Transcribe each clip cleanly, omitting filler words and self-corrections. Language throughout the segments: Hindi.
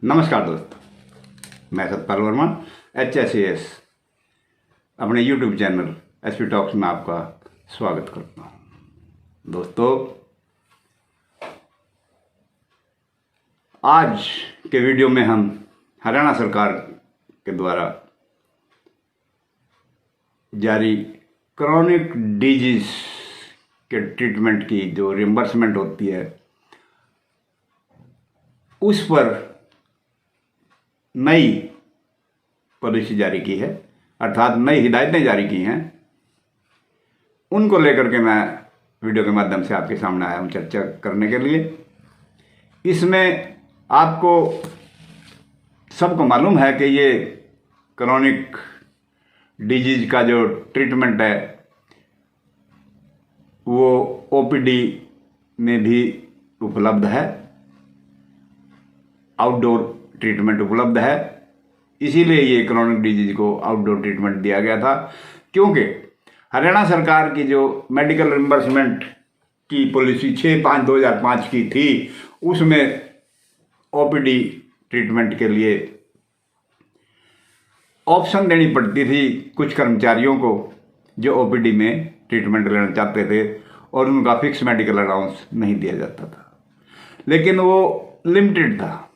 नमस्कार दोस्तों, मैं सतपाल वर्मा HSAS अपने YouTube चैनल SP टॉक्स में आपका स्वागत करता हूँ। दोस्तों, आज के वीडियो में हम हरियाणा सरकार के द्वारा जारी क्रॉनिक डिजीज के ट्रीटमेंट की जो रिम्बर्समेंट होती है उस पर नई पॉलिसी जारी की है, अर्थात नई हिदायतें जारी की हैं। उनको लेकर के मैं वीडियो के माध्यम से आपके सामने आया हूँ चर्चा करने के लिए। इसमें आपको सबको मालूम है कि ये क्रॉनिक डिजीज का जो ट्रीटमेंट है वो OPD में भी उपलब्ध है, आउटडोर ट्रीटमेंट उपलब्ध है। इसीलिए ये क्रॉनिक डिजीज को आउटडोर ट्रीटमेंट दिया गया था, क्योंकि हरियाणा सरकार की जो मेडिकल रिम्बर्समेंट की पॉलिसी 6/5/2005 की थी, उसमें OPD ट्रीटमेंट के लिए ऑप्शन देनी पड़ती थी कुछ कर्मचारियों को जो OPD में ट्रीटमेंट लेना चाहते थे, और उनका फिक्स मेडिकल अलाउंस नहीं दिया जाता था, लेकिन वो लिमिटेड था।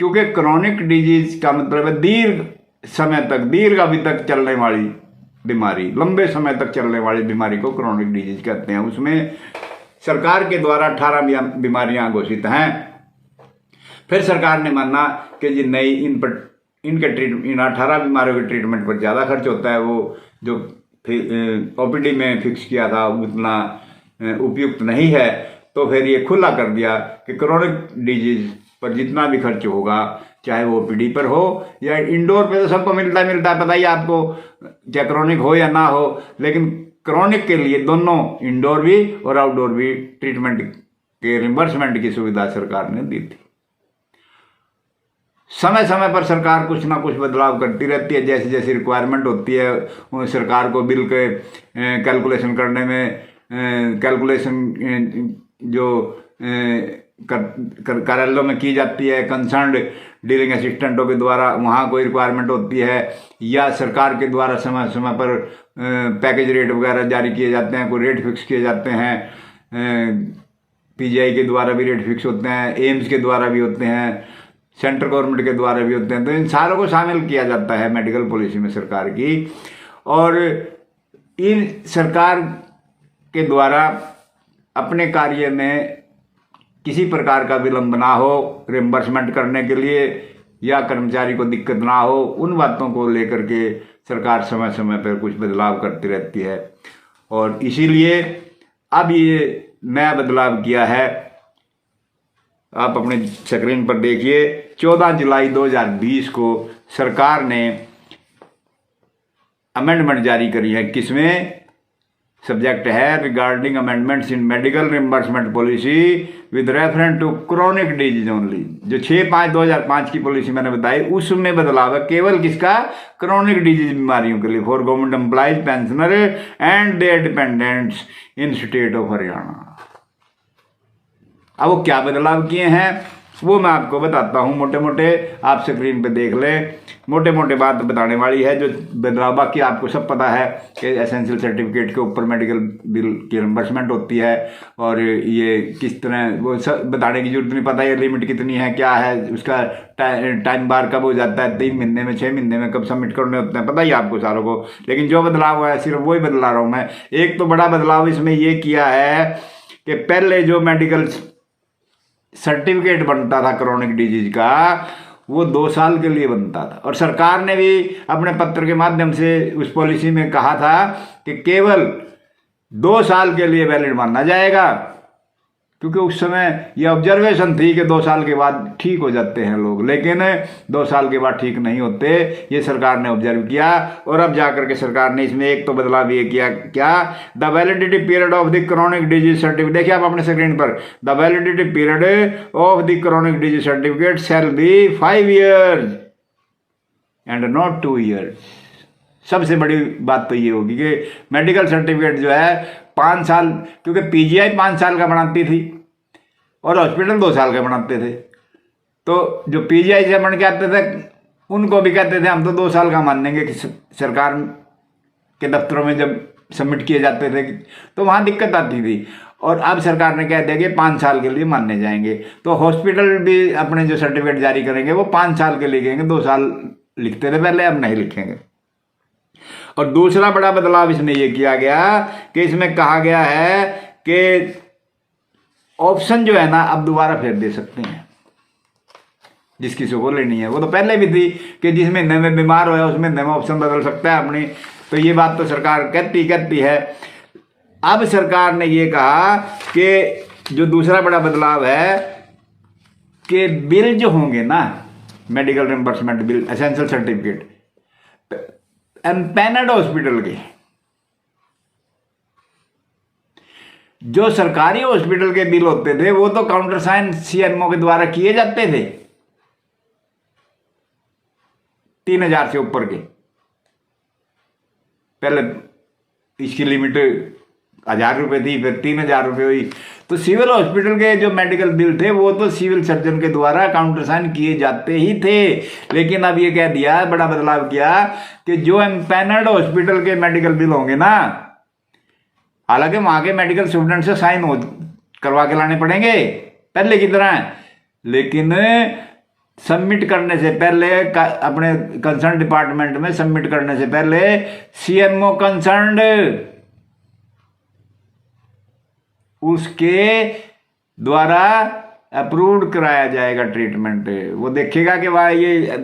क्योंकि क्रॉनिक डिजीज का मतलब है दीर्घ अवधि तक चलने वाली बीमारी, लंबे समय तक चलने वाली बीमारी को क्रॉनिक डिजीज कहते हैं। उसमें सरकार के द्वारा 18 बीमारियां घोषित हैं। फिर सरकार ने माना कि जी नहीं, इन 18 बीमारियों के ट्रीटमेंट पर ज़्यादा खर्च होता है, वो जो OPD में फिक्स किया था उतना उपयुक्त नहीं है। तो फिर ये खुला कर दिया कि क्रॉनिक डिजीज पर जितना भी खर्च होगा, चाहे वो OPD पर हो या इंडोर पे, तो सबको मिलता है पता ही आपको, क्या क्रॉनिक हो या ना हो। लेकिन क्रॉनिक के लिए दोनों इंडोर भी और आउटडोर भी ट्रीटमेंट के रिम्बर्समेंट की सुविधा सरकार ने दी थी। समय समय पर सरकार कुछ ना कुछ बदलाव करती रहती है, जैसे जैसी रिक्वायरमेंट होती है। सरकार को बिल के कैलकुलेशन करने में कैलकुलेशन जो कार्यालयों में की जाती है, कंसर्न्ड डीलिंग असिस्टेंटों के द्वारा, वहाँ कोई रिक्वायरमेंट होती है, या सरकार के द्वारा समय समय पर पैकेज रेट वगैरह जारी किए जाते हैं, कोई रेट फिक्स किए जाते हैं। PGI के द्वारा भी रेट फिक्स होते हैं, एम्स के द्वारा भी होते हैं, सेंट्रल गवर्नमेंट के द्वारा भी होते हैं। तो इन सारों को शामिल किया जाता है मेडिकल पॉलिसी में सरकार की। और इन सरकार के द्वारा अपने कार्य में किसी प्रकार का विलंब ना हो रिम्बर्समेंट करने के लिए, या कर्मचारी को दिक्कत ना हो, उन बातों को लेकर के सरकार समय समय पर कुछ बदलाव करती रहती है। और इसीलिए अब ये नया बदलाव किया है, आप अपने स्क्रीन पर देखिए। 14 जुलाई 2020 को सरकार ने अमेंडमेंट जारी करी है। किसमें? सब्जेक्ट है regarding amendments in medical reimbursement policy with reference to chronic disease only. जो 6/5/2005 की पॉलिसी मैंने बताई, उसमें बदलाव है केवल किसका? क्रॉनिक डिजीज बीमारियों के लिए, for government employees, pensioner and their dependents in state of Haryana. अब वो क्या बदलाव किए हैं वो मैं आपको बताता हूँ मोटे मोटे, आप स्क्रीन पे देख लें। मोटे मोटे बात बताने वाली है जो बदलाव, बाकी आपको सब पता है कि एसेंशियल सर्टिफिकेट के ऊपर मेडिकल बिल की रिम्बर्समेंट होती है, और ये किस तरह, वो सब बताने की जरूरत नहीं, पता है लिमिट कितनी है, क्या है उसका टाइम बार कब हो जाता है, 3 महीने में, 6 महीने में कब सबमिट करने होते हैं, पता ही आपको सारों को। लेकिन जो बदलाव हुआ है सिर्फ वही बदला रहा हूँ मैं। एक तो बड़ा बदलाव इसमें ये किया है कि पहले जो मेडिकल सर्टिफिकेट बनता था क्रॉनिक डिजीज का, वो 2 साल के लिए बनता था। और सरकार ने भी अपने पत्र के माध्यम से उस पॉलिसी में कहा था कि केवल 2 साल के लिए वैलिड माना जाएगा, क्योंकि उस समय यह ऑब्जर्वेशन थी कि 2 साल के बाद ठीक हो जाते हैं लोग, लेकिन 2 साल के बाद ठीक नहीं होते, ये सरकार ने ऑब्जर्व किया। और अब जाकर के सरकार ने इसमें एक तो बदलाव ये किया, क्या? The validity period of the chronic disease certificate, देखिए आप अपने स्क्रीन पर, the validity period of the chronic disease certificate shall be 5 years and not 2 years। सबसे बड़ी बात तो ये होगी कि मेडिकल सर्टिफिकेट जो है 5 साल, क्योंकि PGI 5 साल का बनाती थी और हॉस्पिटल 2 साल का बनाते थे, तो जो पीजीआई से बन के आते थे उनको भी कहते थे हम तो 2 साल का मान लेंगे कि सरकार के दफ्तरों में जब सबमिट किए जाते थे तो वहाँ दिक्कत आती थी। और अब सरकार ने कह दिया कि 5 साल के लिए मानने जाएंगे। तो हॉस्पिटल भी अपने जो सर्टिफिकेट जारी करेंगे वो 5 साल के लिखेंगे, 2 साल लिखते थे पहले, अब नहीं लिखेंगे। और दूसरा बड़ा बदलाव इसमें यह किया गया कि इसमें कहा गया है कि ऑप्शन जो है ना अब दोबारा फिर दे सकते हैं जिस किसी को लेनी है। वो तो पहले भी थी कि जिस महीने में बीमार होया उस महीने में ऑप्शन बदल सकता है अपनी। तो ये बात तो सरकार कहती है। अब सरकार ने ये कहा कि जो दूसरा बड़ा बदलाव है कि बिल जो होंगे ना, medical reimbursement bill, essential certificate, empanelled hospital के, जो सरकारी हॉस्पिटल के बिल होते थे वो तो काउंटर साइन सीएमओ के द्वारा किए जाते थे 3000 से ऊपर के। पहले इसकी लिमिट 1000 रुपये थी, फिर 3000 रुपये हुई। तो सिविल हॉस्पिटल के जो मेडिकल बिल थे वो तो सिविल सर्जन के द्वारा काउंटर साइन किए जाते ही थे। लेकिन अब ये कह दिया, बड़ा बदलाव किया कि जो एम्पैनर्ड हॉस्पिटल के मेडिकल बिल होंगे ना, हालांकि वहां के मेडिकल स्टूडेंट से साइन हो करवा के लाने पड़ेंगे पहले की तरह, लेकिन सबमिट करने से पहले अपने कंसर्न डिपार्टमेंट में सबमिट करने से पहले सीएमओ कंसर्न्ड उसके द्वारा अप्रूव्ड कराया जाएगा ट्रीटमेंट। वो देखेगा कि वह ये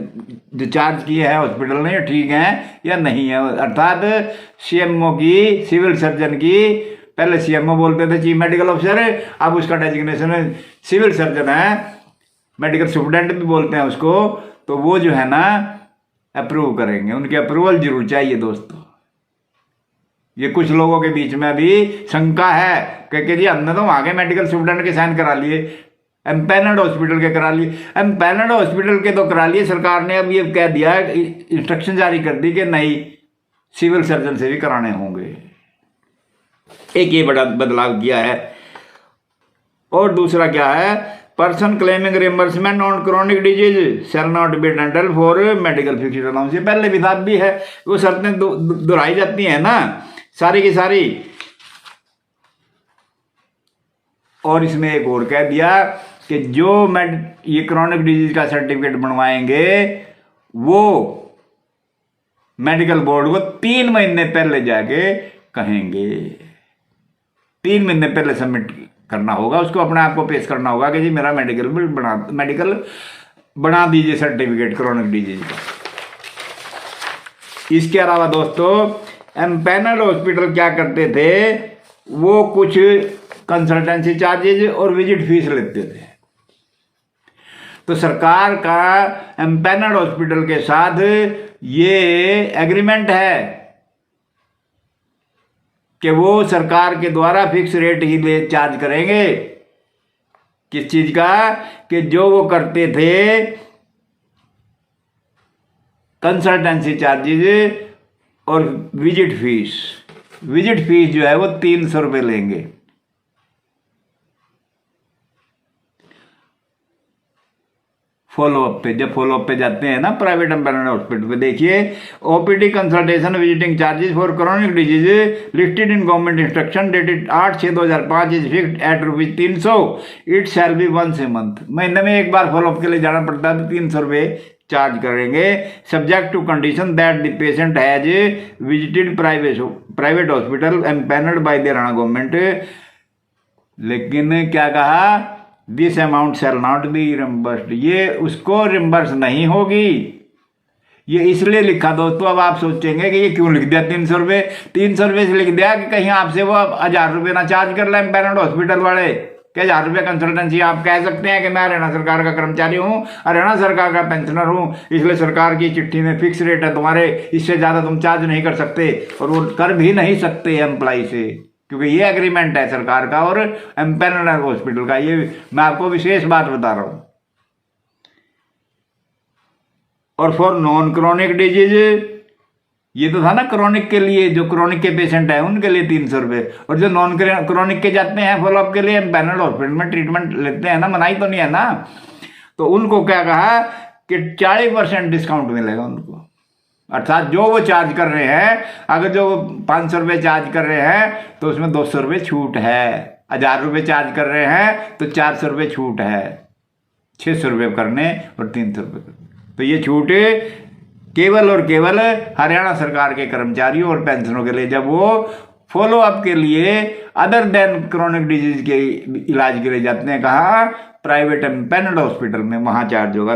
जो चार्ज किए हैं हॉस्पिटल ने ठीक है या नहीं है। अर्थात सीएमओ की, सिविल सर्जन की, पहले सीएमओ बोलते थे चीफ मेडिकल ऑफिसर, अब उसका डेजिग्नेशन सिविल सर्जन है, मेडिकल स्टूडेंट भी बोलते हैं उसको। तो वो जो है ना अप्रूव करेंगे, उनकी अप्रूवल जरूर चाहिए दोस्तों। ये कुछ लोगों के बीच में अभी शंका है कि जी हमने तो वहां के मेडिकल स्टूडेंट के साइन करा लिए, एम्पैनर्ड हॉस्पिटल के करा लिए। एम्पैनर्ड हॉस्पिटल के तो करा लिए, सरकार ने अब ये कह दिया, इंस्ट्रक्शन जारी कर दी कि नहीं, सिविल सर्जन से भी कराने होंगे। एक ये बड़ा बदलाव किया है। और दूसरा क्या है, person claiming reimbursement on chronic disease shell not B entitled for medical fixed allowance. ये पहले विधान भी है, वो शर्तें दोहराई जाती हैं ना सारी की सारी। और इसमें एक और कह दिया कि जो ये क्रोनिक डिजीज का सर्टिफिकेट बनवाएंगे वो मेडिकल बोर्ड को 3 महीने पहले जाके कहेंगे, 3 महीने पहले सबमिट करना होगा, उसको अपने आप को पेश करना होगा कि जी मेरा मेडिकल बना दीजिए सर्टिफिकेट क्रोनिक डिजीज का। इसके अलावा दोस्तों एम्पैनर्ड हॉस्पिटल क्या करते थे, वो कुछ कंसल्टेंसी चार्जेज और विजिट फीस लेते थे। तो सरकार का एम्पैनर्ड हॉस्पिटल के साथ ये एग्रीमेंट है कि वो सरकार के द्वारा फिक्स रेट ही ले चार्ज करेंगे। किस चीज का, कि जो वो करते थे कंसल्टेंसी चार्जेज और विजिट फीस। विजिट फीस जो है वो 300 रुपये लेंगे। फॉलोअप पे, जब फॉलोअप पे जाते हैं ना प्राइवेट एम्पैनर्ड हॉस्पिटल पे, देखिए OPD consultation visiting charges for chronic disease listed in government instruction dated 8/6/2005 is fixed at ₹300। It shall be once a month. महीने में एक बार फॉलोअप के लिए जाना पड़ता है तो 300 रुपये चार्ज करेंगे, subject to condition that the patient has visited private hospital empanelled by the Haryana government. लेकिन क्या कहा, this amount shall not be reimbursed. ये उसको रिम्बर्स नहीं होगी। ये इसलिए लिखा दोस्तों, अब आप सोचेंगे कि ये क्यों लिख दिया 300 रुपये। 300 रुपये से लिख दिया कि कहीं आपसे वो 1000 रुपये ना चार्ज कर ले एम्पैनर्ड हॉस्पिटल वाले, कि 1000 रुपये कंसल्टेंसी। आप कह सकते हैं कि मैं हरियाणा सरकार का कर्मचारी हूँ, हरियाणा सरकार का पेंशनर हूँ, इसलिए सरकार की चिट्ठी में फिक्स रेट है तुम्हारे, इससे ज़्यादा तुम चार्ज नहीं कर सकते। और वो कर भी नहीं सकते एम्प्लॉय से, क्योंकि ये एग्रीमेंट है सरकार का और एम्पैनर्ड हॉस्पिटल का। ये मैं आपको विशेष बात बता रहा हूं। और फॉर नॉन क्रोनिक डिजीज, ये तो था ना क्रोनिक के लिए, जो क्रोनिक के पेशेंट है उनके लिए 300 रुपये। और जो नॉन क्रोनिक के जाते हैं फॉलोअप के लिए एम्पैनर्ड हॉस्पिटल में ट्रीटमेंट लेते हैं ना, मनाही तो नहीं है ना, तो उनको क्या कहा कि 40% डिस्काउंट मिलेगा उनको, अर्थात जो वो चार्ज कर रहे हैं, अगर जो 500 रुपये चार्ज कर रहे हैं तो उसमें 200 रुपये छूट है, 1000 रुपये चार्ज कर रहे हैं तो 400 रुपये छूट है, 600 रुपये करने और 300 रुपये करने। तो ये छूट केवल और केवल हरियाणा सरकार के कर्मचारियों और पेंशनों के लिए, जब वो फॉलो अप के लिए अदर देन क्रोनिक डिजीज के इलाज के लिए जाते हैं, कहा प्राइवेट एम्पेनल्ड हॉस्पिटल में, वहाँ चार्ज होगा,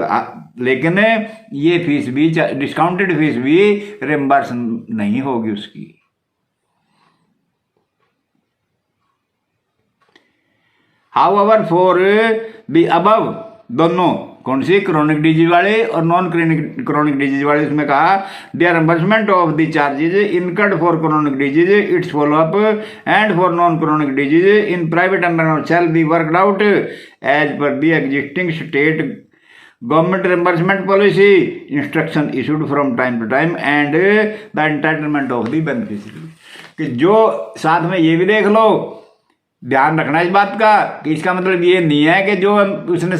लेकिन ये फीस भी, डिस्काउंटेड फीस भी रिम्बर्स नहीं होगी उसकी। हाउएवर फॉर द अबव, दोनों कौन सी, क्रोनिक डिजीज वाले और नॉन क्रोनिक डिजीज वाले, उसमें कहा the reimbursement of the charges incurred for chronic disease, its follow up and for non chronic disease in private empanelled shall be worked out as per the existing state government reimbursement policy instruction issued from time to time and the entitlement of the beneficiary. कि जो साथ में ये भी देख लो, ध्यान रखना इस बात का कि इसका मतलब ये नहीं है कि जो उसने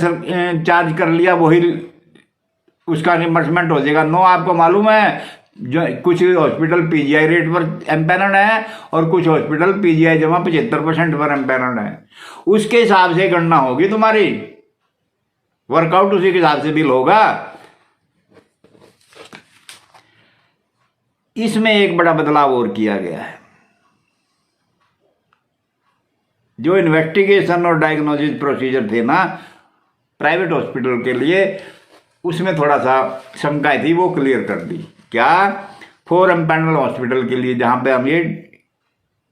चार्ज कर लिया वही उसका रिम्बर्समेंट हो जाएगा। नो, आपको मालूम है जो कुछ हॉस्पिटल पीजीआई रेट पर एम्पेनल्ड है और कुछ हॉस्पिटल पीजीआई जमा 75% पर एम्पेनल्ड है, उसके हिसाब से गणना होगी तुम्हारी, वर्कआउट उसी के हिसाब से बिल होगा। इसमें एक बड़ा बदलाव और किया गया है, जो इन्वेस्टिगेशन और डायग्नोसिस प्रोसीजर थे ना प्राइवेट हॉस्पिटल के लिए, उसमें थोड़ा सा शंकाएं थी, वो क्लियर कर दी। क्या, फॉर एम्पेनल्ड हॉस्पिटल के लिए जहाँ पे हम ये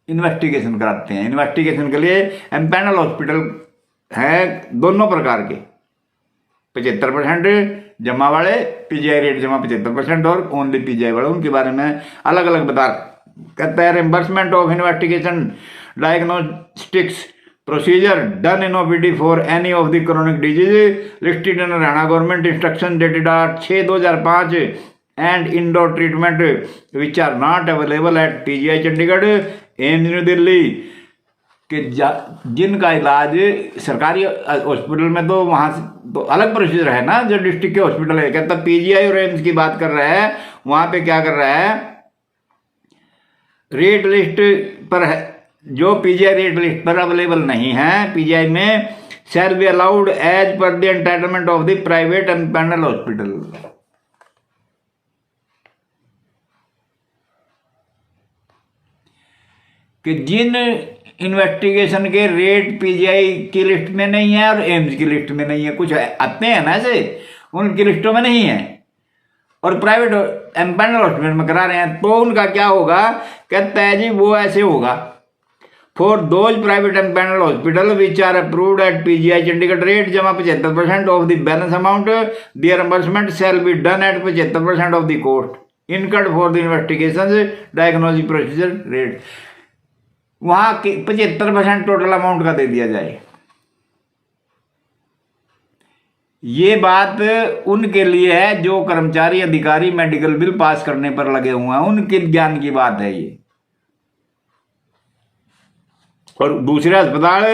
इन्वेस्टिगेशन कराते हैं, इन्वेस्टिगेशन के लिए एम्पेनल्ड हॉस्पिटल हैं दोनों प्रकार के, 75% जमा वाले, पीजीआई रेट जमा 75% और ओनली पीजीआई वाले, उनके बारे में अलग अलग बता। कहता है reimbursement of investigation diagnostics procedure done in OPD for any of the chronic disease listed in Haryana government instruction dated 6/2005 and indoor treatment which are not available at PGI Chandigarh, AIIMS New Delhi, कि जिनका इलाज सरकारी हॉस्पिटल में तो वहाँ तो अलग प्रोसीजर है ना, जो डिस्ट्रिक्ट के हॉस्पिटल है, कहता पीजीआई और एम्स की बात कर रहा है, वहाँ पे क्या कर रहा है, रेट लिस्ट पर है, जो पीजीआई रेट लिस्ट पर अवेलेबल नहीं है पीजीआई में, shall be allowed as per the entitlement of the private empanelled hospital. कि जिन इन्वेस्टिगेशन के रेट पीजीआई की लिस्ट में नहीं है और एम्स की लिस्ट में नहीं है, कुछ आते हैं ना ऐसे, उनकी लिस्टों में नहीं है और प्राइवेट एम्पेनल्ड हॉस्पिटल में करा रहे हैं, तो उनका क्या होगा, कहता है जी वो ऐसे होगा, for those private empanelled hospital which are approved at PGI Chandigarh rate जमा 75% of the balance amount, the reimbursement shall be done at 75% of the cost incurred for the investigation diagnosis procedure rate. वहां 75% टोटल अमाउंट का दे दिया जाए। ये बात उनके लिए है जो कर्मचारी अधिकारी मेडिकल बिल पास करने पर लगे हुए हैं, उनके ज्ञान की बात है ये। और दूसरे अस्पताल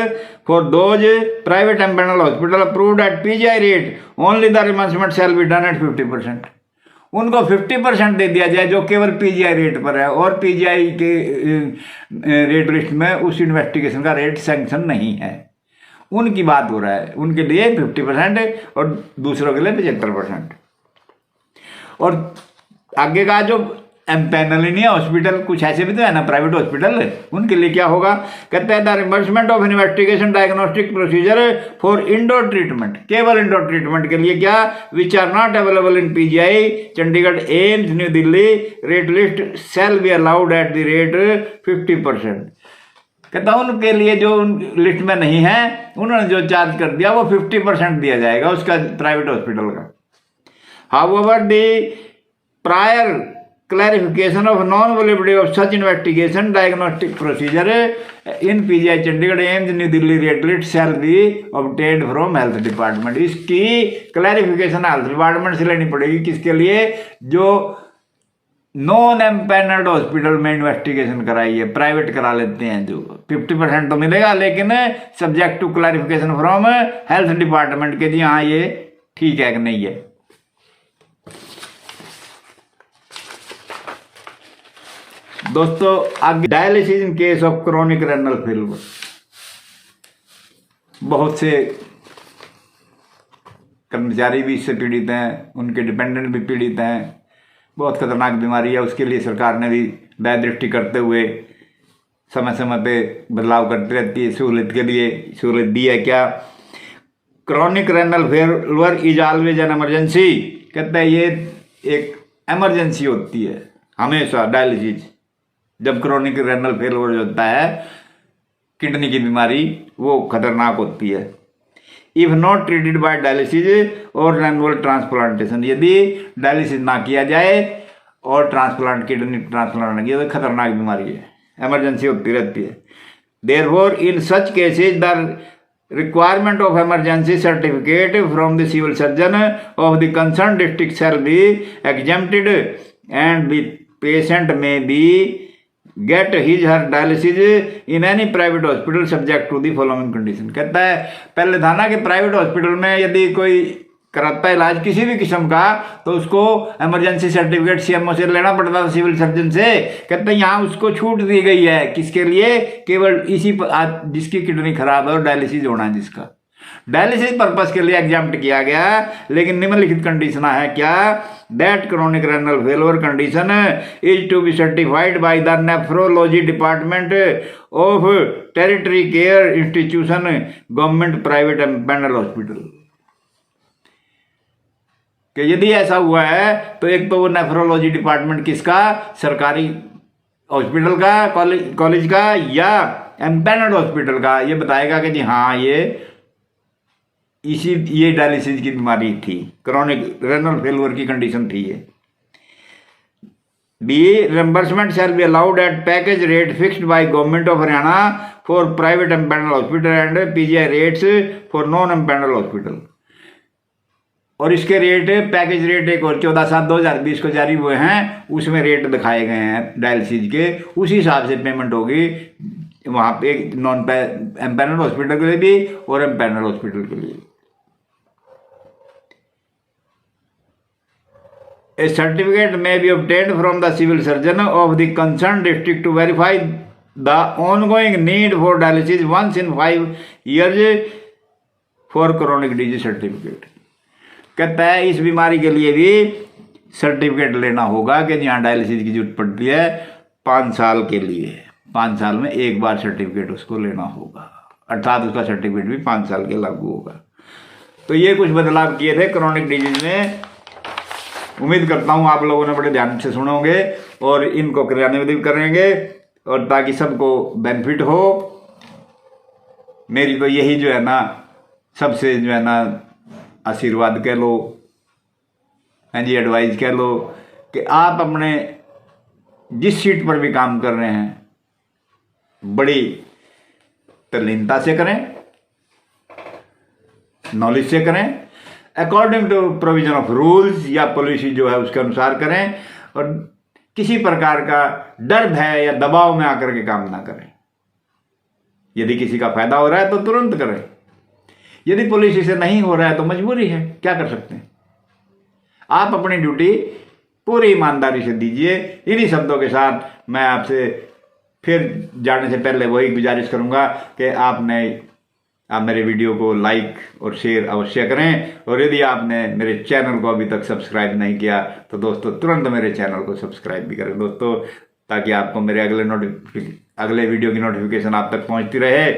for those private empanelled hospital approved at PGI rate only the reimbursement shall be done at 50%। उनको 50% दे दिया जाए जो केवल पीजीआई रेट पर है, और पीजीआई के रेट लिस्ट में उस इन्वेस्टिगेशन का रेट सैंक्शन नहीं है, उनकी बात हो रहा है। उनके लिए 50% और दूसरों के लिए 75%। और आगे का जो एम्पेनल ही नहीं है हॉस्पिटल, कुछ ऐसे भी तो है ना प्राइवेट हॉस्पिटल, उनके लिए क्या होगा, कहते हैं the reimbursement of investigation diagnostic procedure for indoor treatment, केवल इंडोर ट्रीटमेंट के लिए क्या, which are not available in PGI Chandigarh, AIIMS new Delhi, rate list shall be allowed at the rate 50%। कहता उनके लिए जो लिस्ट में नहीं है, उन्होंने जो चार्ज कर दिया वो 50% दिया जाएगा उसका प्राइवेट हॉस्पिटल का। However the prior clarification of non-validity of such investigation diagnostic procedure in PGI Chandigarh, AIIMS New Delhi rate list shall be obtained from health department। इसकी क्लैरिफिकेशन हेल्थ डिपार्टमेंट से लेनी पड़ेगी। किसके लिए, जो नॉन एम्पेनल्ड हॉस्पिटल में इन्वेस्टिगेशन कराई है, प्राइवेट करा लेते हैं, जो 50% तो मिलेगा, लेकिन subject to clarification from health department के जी हाँ ये ठीक है कि नहीं है। दोस्तों आगे dialysis in case of chronic renal failure, बहुत से कर्मचारी भी इससे पीड़ित हैं, उनके डिपेंडेंट भी पीड़ित हैं। बहुत खतरनाक बीमारी है, उसके लिए सरकार ने भी दृष्टि करते हुए समय समय पे बदलाव करती रहती है। सहूलियत के लिए सहूलियत दी है क्या, chronic renal failure is always an emergency, कहते हैं ये एक इमरजेंसी होती है हमेशा। डायलिसिस जब क्रॉनिक रेनल फेलियर होता है, किडनी की बीमारी, वो खतरनाक होती है। If not treated by dialysis और रेनल ट्रांसप्लांटेशन, यदि डायलिसिस ना किया जाए और ट्रांसप्लांट, किडनी ट्रांसप्लांट ना किया तो खतरनाक बीमारी है, इमरजेंसी होती रहती है। Therefore in such cases the requirement of emergency certificate from the civil surgeon of the concerned district shall be exempted and the patient may be get his her dialysis in any private hospital subject to the following condition। कहता है पहले था ना कि प्राइवेट हॉस्पिटल में यदि कोई कराता है इलाज किसी भी किस्म का तो उसको इमरजेंसी सर्टिफिकेट सीएमओ से लेना पड़ता था, सिविल सर्जन से। कहते हैं यहाँ उसको छूट दी गई है, किसके लिए, केवल इसी जिसकी किडनी खराब है और डायलिसिस होना है, जिसका डायलिसिस पर्पस के लिए एग्जाम्प्ट किया गया। लेकिन निम्नलिखित कंडीशन है क्या, that chronic renal failure condition is to be certified by the nephrology department of territory care institution government private panel hospital. कि यदि ऐसा हुआ है तो एक तो वो नेफ्रोलॉजी डिपार्टमेंट किसका, सरकारी हॉस्पिटल का, कॉलेज का या एम्पैनल्ड हॉस्पिटल का, ये बताएगा कि जी हाँ ये डायलिसिस की बीमारी थी, क्रोनिक रेनल फेलियर की कंडीशन थी ये। Be reimbursement shall be allowed at package rate fixed by government of Haryana for private empanelled hospital and PGI rates for non empanelled hospital. और इसके रेट, पैकेज रेट एक और 14/7/2020 को जारी हुए हैं, उसमें रेट दिखाए गए हैं डायलिसिस के, उसी हिसाब से पेमेंट होगी वहाँ पे नॉन एम्पैनल्ड हॉस्पिटल के लिए भी और एम्पैनल्ड हॉस्पिटल के लिए। A certificate may be obtained from the civil surgeon of the concern district to verify the ongoing need for dialysis once in 5 years for chronic disease certificate. कहता है इस बीमारी के लिए भी सर्टिफिकेट लेना होगा कि जहाँ डायलिसिस की जरूरत पड़ती है 5 साल के लिए, 5 साल में एक बार सर्टिफिकेट उसको लेना होगा, अर्थात उसका सर्टिफिकेट भी 5 साल के लागू होगा। तो ये कुछ बदलाव किए थे क्रोनिक डिजीज में। उम्मीद करता हूँ आप लोगों ने बड़े ध्यान से सुनोगे और इनको क्रियान्वित भी करेंगे, और ताकि सबको बेनिफिट हो। मेरी तो यही जो है ना, सबसे जो है ना आशीर्वाद कह लो, हाँ जी, एडवाइस कह लो कि आप अपने जिस सीट पर भी काम कर रहे हैं बड़ी तल्लीनता से करें, नॉलेज से करें, according to provision of rules या पॉलिसी जो है उसके अनुसार करें, और किसी प्रकार का डर भय या दबाव में आकर के काम ना करें। यदि किसी का फायदा हो रहा है तो तुरंत करें, यदि पॉलिसी से नहीं हो रहा है तो मजबूरी है, क्या कर सकते हैं। आप अपनी ड्यूटी पूरी ईमानदारी से दीजिए। इन्हीं शब्दों के साथ मैं आपसे फिर जाने से पहले वही गुजारिश करूंगा कि आप मेरे वीडियो को लाइक और शेयर अवश्य करें, और यदि आपने मेरे चैनल को अभी तक सब्सक्राइब नहीं किया तो दोस्तों तुरंत मेरे चैनल को सब्सक्राइब भी करें दोस्तों, ताकि आपको मेरे अगले वीडियो की नोटिफिकेशन आप तक पहुंचती रहे।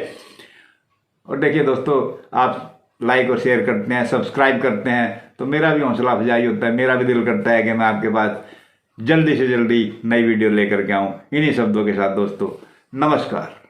और देखिए दोस्तों, आप लाइक और शेयर करते हैं, सब्सक्राइब करते हैं तो मेरा भी हौसला अफजाई होता है, मेरा भी दिल करता है कि मैं आपके पास जल्दी से जल्दी नई वीडियो लेकर के आऊँ। इन्हीं शब्दों के साथ दोस्तों, नमस्कार।